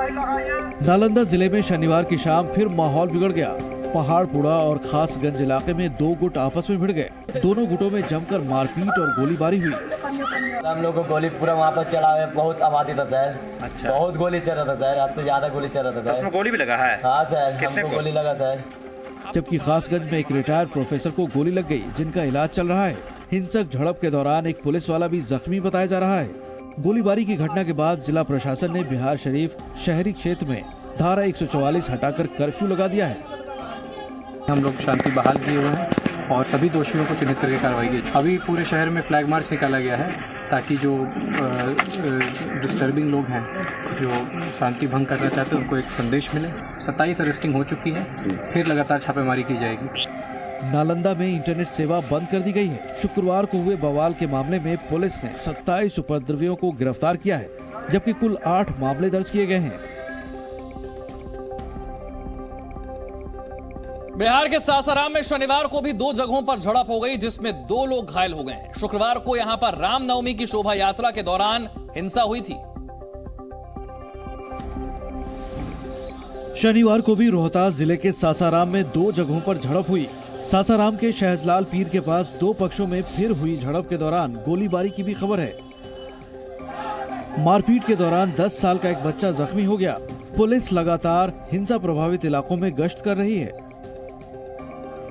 नालंदा जिले में शनिवार की शाम फिर माहौल बिगड़ गया। पहाड़पुरा और खासगंज इलाके में दो गुट आपस में भिड़ गए। दोनों गुटों में जमकर मारपीट और गोलीबारी हुई। हम लोग को गोली पूरा वहाँ पर चला है, बहुत आबादी था सर। अच्छा। बहुत गोली चल रहा था सर, हद से ज्यादा गोली चल रहा था सर। उसमें गोली भी लगा है? हाँ सर, कितने हमको को? गोली लगा सर। जबकि खासगंज में एक रिटायर्ड प्रोफेसर को गोली लग गई, जिनका इलाज चल रहा है। हिंसक झड़प के दौरान एक पुलिस वाला भी जख्मी बताया जा रहा है। गोलीबारी की घटना के बाद जिला प्रशासन ने बिहार शरीफ शहरी क्षेत्र में धारा 144 हटाकर कर्फ्यू लगा दिया है। हम लोग शांति बहाल किए हुए हैं और सभी दोषियों को चिन्हित करके कार्रवाई की। अभी पूरे शहर में फ्लैग मार्च निकाला गया है ताकि जो डिस्टर्बिंग लोग हैं, जो शांति भंग करना चाहते हैं, उनको एक संदेश मिले। 27 अरेस्टिंग हो चुकी है, फिर लगातार छापेमारी की जाएगी। नालंदा में इंटरनेट सेवा बंद कर दी गई है। शुक्रवार को हुए बवाल के मामले में पुलिस ने 27 उपद्रवियों को गिरफ्तार किया है, जबकि कुल 8 मामले दर्ज किए गए हैं। बिहार के सासाराम में शनिवार को भी 2 जगहों पर झड़प हो गई, जिसमें 2 लोग घायल हो गए हैं। शुक्रवार को यहां पर रामनवमी की शोभा यात्रा के दौरान हिंसा हुई थी। शनिवार को भी रोहतास जिले के सासाराम में 2 जगहों पर झड़प हुई। सासाराम के शहजलाल पीर के पास 2 पक्षों में फिर हुई झड़प के दौरान गोलीबारी की भी खबर है। मारपीट के दौरान 10 साल का एक बच्चा जख्मी हो गया। पुलिस लगातार हिंसा प्रभावित इलाकों में गश्त कर रही है।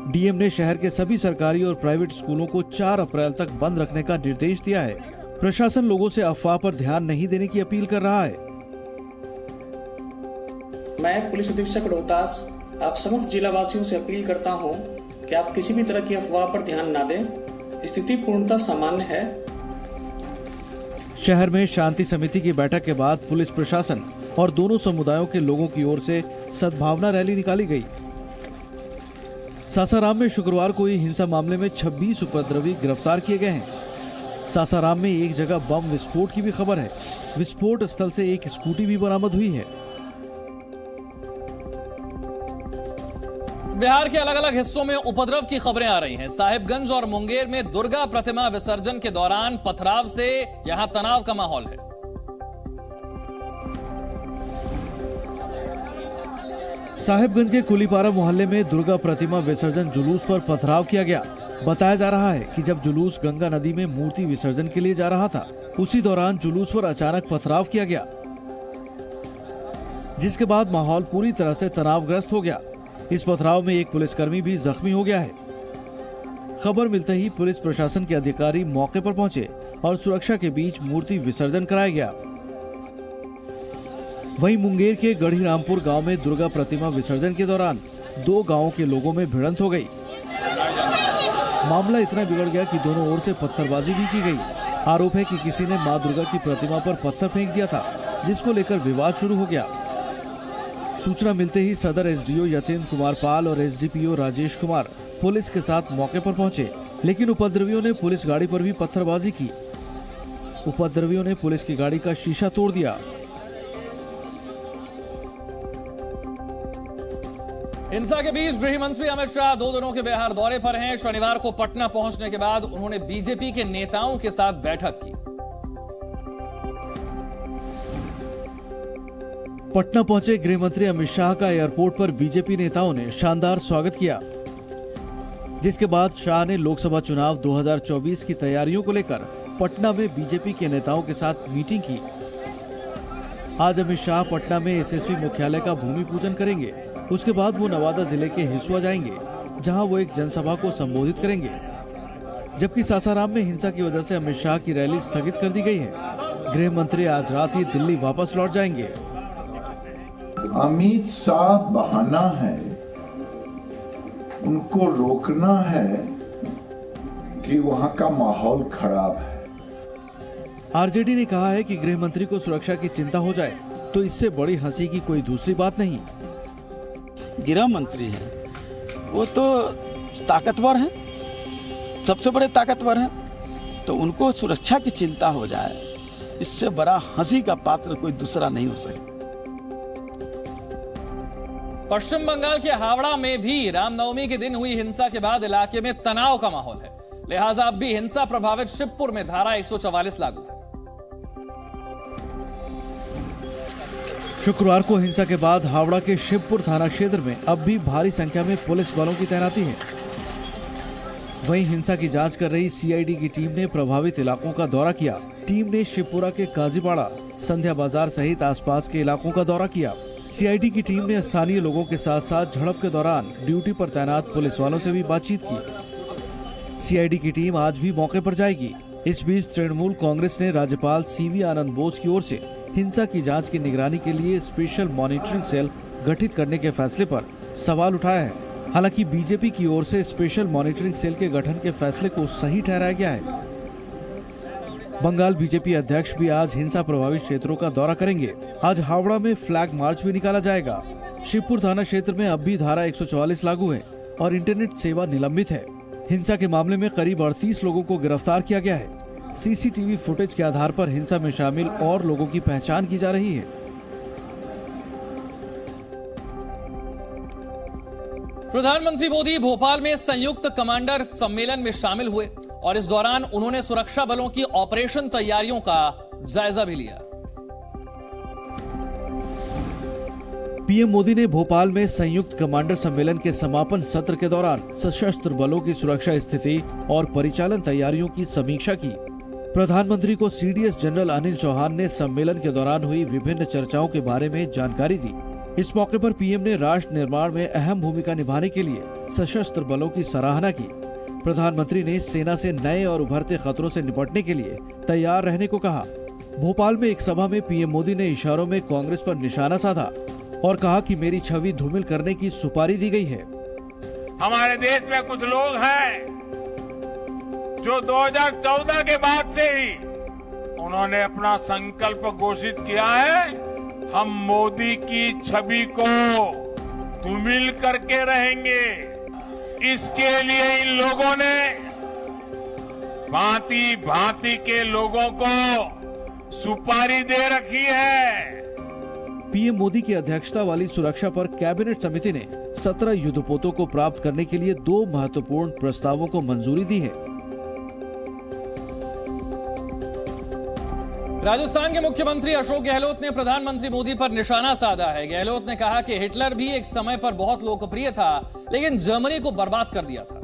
डीएम ने शहर के सभी सरकारी और प्राइवेट स्कूलों को 4 अप्रैल तक बंद रखने का निर्देश दिया है। प्रशासन लोगों से अफवाह पर ध्यान नहीं देने की अपील कर रहा है। मैं पुलिस अधीक्षक रोहतास आप समस्त जिला वासियों से अपील करता हूं कि आप किसी भी तरह की अफवाह पर ध्यान न दें। स्थिति पूर्णतः सामान्य है। शहर में शांति समिति की बैठक के बाद पुलिस प्रशासन और दोनों समुदायों के लोगों की ओर से सद्भावना रैली निकाली गई। सासाराम में शुक्रवार को हुई हिंसा मामले में 26 उपद्रवी गिरफ्तार किए गए हैं। सासाराम में एक जगह बम विस्फोट की भी खबर है। विस्फोट स्थल से एक स्कूटी भी बरामद हुई है। बिहार के अलग अलग हिस्सों में उपद्रव की खबरें आ रही हैं। साहिबगंज और मुंगेर में दुर्गा प्रतिमा विसर्जन के दौरान पथराव से यहां तनाव का माहौल है। साहिबगंज के कुलीपारा मोहल्ले में दुर्गा प्रतिमा विसर्जन जुलूस पर पथराव किया गया। बताया जा रहा है कि जब जुलूस गंगा नदी में मूर्ति विसर्जन के लिए जा रहा था, उसी दौरान जुलूस पर अचानक पथराव किया गया, जिसके बाद माहौल पूरी तरह से तनावग्रस्त हो गया। इस पथराव में एक पुलिसकर्मी भी जख्मी हो गया है। खबर मिलते ही पुलिस प्रशासन के अधिकारी मौके पर पहुंचे और सुरक्षा के बीच मूर्ति विसर्जन कराया गया। वहीं मुंगेर के गढ़ीरामपुर गांव में दुर्गा प्रतिमा विसर्जन के दौरान 2 गांवों के लोगों में भिड़ंत हो गई। मामला इतना बिगड़ गया कि दोनों ओर से पत्थरबाजी भी की गई। आरोप है कि किसी ने मां दुर्गा की प्रतिमा पर पत्थर फेंक दिया था, जिसको लेकर विवाद शुरू हो गया। सूचना मिलते ही सदर एसडीओ यतीन्द्र कुमार पाल और एसडीपीओ राजेश कुमार पुलिस के साथ मौके पर पहुंचे, लेकिन उपद्रवियों ने पुलिस गाड़ी पर भी पत्थरबाजी की। उपद्रवियों ने पुलिस की गाड़ी का शीशा तोड़ दिया। हिंसा के बीच गृह मंत्री अमित शाह 2 दिनों के बिहार दौरे पर हैं। शनिवार को पटना पहुंचने के बाद उन्होंने बीजेपी के नेताओं के साथ बैठक की। पटना पहुंचे गृह मंत्री अमित शाह का एयरपोर्ट पर बीजेपी नेताओं ने शानदार स्वागत किया, जिसके बाद शाह ने लोकसभा चुनाव 2024 की तैयारियों को लेकर पटना में बीजेपी के नेताओं के साथ मीटिंग की। आज अमित शाह पटना में एसएसपी मुख्यालय का भूमि पूजन करेंगे। उसके बाद वो नवादा जिले के हिसुआ जाएंगे, जहां वो एक जनसभा को संबोधित करेंगे। जबकि सासाराम में हिंसा की वजह से अमित शाह की रैली स्थगित कर दी गई है। गृह मंत्री आज रात ही दिल्ली वापस लौट जाएंगे। अमित शाह बहाना है, उनको रोकना है कि वहां का माहौल खराब है। आरजेडी ने कहा है कि गृह मंत्री को सुरक्षा की चिंता हो जाए तो इससे बड़ी हंसी की कोई दूसरी बात नहीं। गृह मंत्री है, वो तो ताकतवर है, सबसे बड़े ताकतवर है, तो उनको सुरक्षा की चिंता हो जाए, इससे बड़ा हंसी का पात्र कोई दूसरा नहीं हो सकता। पश्चिम बंगाल के हावड़ा में भी रामनवमी के दिन हुई हिंसा के बाद इलाके में तनाव का माहौल है। लिहाजा अब भी हिंसा प्रभावित शिवपुर में धारा 144 लागू है। शुक्रवार को हिंसा के बाद हावड़ा के शिवपुर थाना क्षेत्र में अब भी भारी संख्या में पुलिस बलों की तैनाती है। वहीं हिंसा की जांच कर रही सीआईडी की टीम ने प्रभावित इलाकों का दौरा किया। टीम ने शिवपुरा के काजीपाड़ा, संध्या बाजार सहित आसपास के इलाकों का दौरा किया। सीआईडी की टीम ने स्थानीय लोगों के साथ साथ झड़प के दौरान ड्यूटी पर तैनात पुलिस वालों से भी बातचीत की। सीआईडी की टीम आज भी मौके पर जाएगी। इस बीच तृणमूल कांग्रेस ने राज्यपाल सीवी आनंद बोस की ओर से हिंसा की जांच की निगरानी के लिए स्पेशल मॉनिटरिंग सेल गठित करने के फैसले पर सवाल उठाया है। हालांकि बीजेपी की ओर से स्पेशल मॉनिटरिंग सेल के गठन के फैसले को सही ठहराया गया है। बंगाल बीजेपी अध्यक्ष भी आज हिंसा प्रभावित क्षेत्रों का दौरा करेंगे। आज हावड़ा में फ्लैग मार्च भी निकाला जाएगा। शिवपुर थाना क्षेत्र में अब भी धारा 144 लागू है और इंटरनेट सेवा निलंबित है। हिंसा के मामले में करीब 38 लोगों को गिरफ्तार किया गया है। सीसीटीवी फुटेज के आधार पर हिंसा में शामिल और लोगों की पहचान की जा रही है। प्रधानमंत्री मोदी भोपाल में संयुक्त कमांडर सम्मेलन में शामिल हुए और इस दौरान उन्होंने सुरक्षा बलों की ऑपरेशन तैयारियों का जायजा भी लिया। पीएम मोदी ने भोपाल में संयुक्त कमांडर सम्मेलन के समापन सत्र के दौरान सशस्त्र बलों की सुरक्षा स्थिति और परिचालन तैयारियों की समीक्षा की। प्रधानमंत्री को सीडीएस जनरल अनिल चौहान ने सम्मेलन के दौरान हुई विभिन्न चर्चाओं के बारे में जानकारी दी। इस मौके पर पीएम ने राष्ट्र निर्माण में अहम भूमिका निभाने के लिए सशस्त्र बलों की सराहना की। प्रधानमंत्री ने सेना से नए और उभरते खतरों से निपटने के लिए तैयार रहने को कहा। भोपाल में एक सभा में पीएम मोदी ने इशारों में कांग्रेस पर निशाना साधा और कहा कि मेरी छवि धूमिल करने की सुपारी दी गई है। हमारे देश में कुछ लोग हैं जो 2014 के बाद से ही उन्होंने अपना संकल्प घोषित किया है, हम मोदी की छवि को धूमिल करके रहेंगे। इसके लिए इन लोगों ने भांति भांति के लोगों को सुपारी दे रखी है। पीएम मोदी की अध्यक्षता वाली सुरक्षा पर कैबिनेट समिति ने 17 युद्धपोतों को प्राप्त करने के लिए 2 महत्वपूर्ण प्रस्तावों को मंजूरी दी है। राजस्थान के मुख्यमंत्री अशोक गहलोत ने प्रधानमंत्री मोदी पर निशाना साधा है। गहलोत ने कहा कि हिटलर भी एक समय पर बहुत लोकप्रिय था, लेकिन जर्मनी को बर्बाद कर दिया था।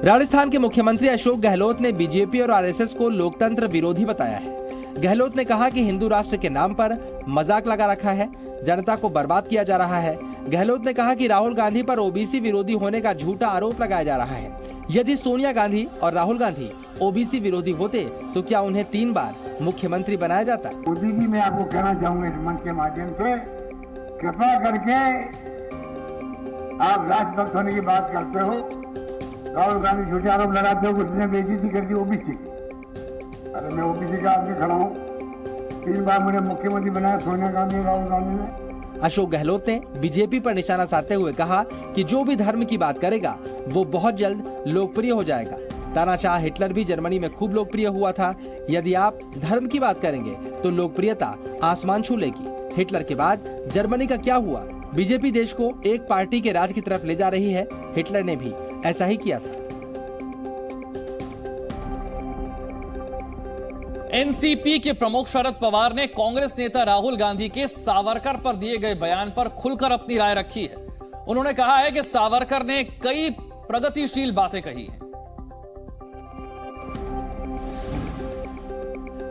राजस्थान के मुख्यमंत्री अशोक गहलोत ने बीजेपी और आरएसएस को लोकतंत्र विरोधी बताया है। गहलोत ने कहा कि हिंदू राष्ट्र के नाम पर मजाक लगा रखा है, जनता को बर्बाद किया जा रहा है। गहलोत ने कहा कि राहुल गांधी पर ओबीसी विरोधी होने का झूठा आरोप लगाया जा रहा है। यदि सोनिया गांधी और राहुल गांधी ओबीसी विरोधी होते तो क्या उन्हें 3 बार मुख्यमंत्री बनाया जाता? मोदी जी, मैं आपको कहना चाहूंगा इस मंच के माध्यम से, कृपा करके आप राष्ट्रभक्त होने की बात करते हो, राहुल गांधी झूठे आरोप लगाते हो, उसने बेइज्जती कर दी ओबीसी की। अरे मैं ओबीसी का आदमी खड़ा हूँ, 3 बार मुझे मुख्यमंत्री बनाया सोनिया गांधी, राहुल गांधी ने। अशोक गहलोत ने बीजेपी पर निशाना साधते हुए कहा कि जो भी धर्म की बात करेगा वो बहुत जल्द लोकप्रिय हो जाएगा। तानाशाह हिटलर भी जर्मनी में खूब लोकप्रिय हुआ था। यदि आप धर्म की बात करेंगे तो लोकप्रियता आसमान छू लेगी। हिटलर के बाद जर्मनी का क्या हुआ? बीजेपी देश को एक पार्टी के राज की तरफ ले जा रही है। हिटलर ने भी ऐसा ही किया था। एनसीपी के प्रमुख शरद पवार ने कांग्रेस नेता राहुल गांधी के सावरकर पर दिए गए बयान पर खुलकर अपनी राय रखी है। उन्होंने कहा है कि सावरकर ने कई प्रगतिशील बातें कही हैं।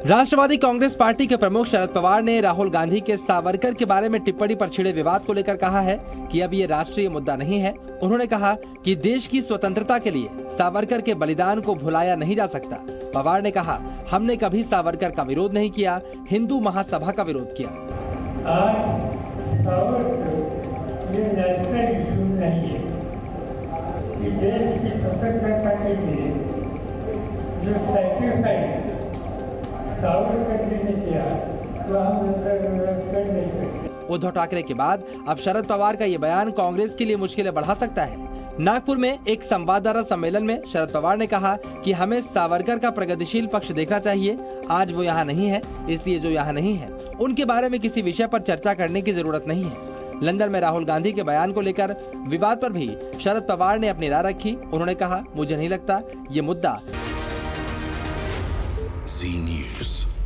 राष्ट्रवादी कांग्रेस पार्टी के प्रमुख शरद पवार ने राहुल गांधी के सावरकर के बारे में टिप्पणी पर छिड़े विवाद को लेकर कहा है कि अब ये राष्ट्रीय मुद्दा नहीं है। उन्होंने कहा कि देश की स्वतंत्रता के लिए सावरकर के बलिदान को भुलाया नहीं जा सकता। पवार ने कहा, हमने कभी सावरकर का विरोध नहीं किया, हिंदू महासभा का विरोध किया। आज सावरकर ये नेशनल इशू नहीं है कि देश की स्वतंत्रता के लिए जो सैक्रिफाइस सावरकर जी ने किया तो हम कर नहीं सकते। उद्धव ठाकरे के बाद अब शरद पवार का ये बयान कांग्रेस के लिए मुश्किलें बढ़ा सकता है। नागपुर में एक संवाददाता सम्मेलन में शरद पवार ने कहा कि हमें सावरकर का प्रगतिशील पक्ष देखना चाहिए। आज वो यहाँ नहीं है, इसलिए जो यहाँ नहीं है उनके बारे में किसी विषय पर चर्चा करने की जरूरत नहीं है। लंदन में राहुल गांधी के बयान को लेकर विवाद पर भी शरद पवार ने अपनी राय रखी। उन्होंने कहा, मुझे नहीं लगता ये मुद्दा जी न्यूज़।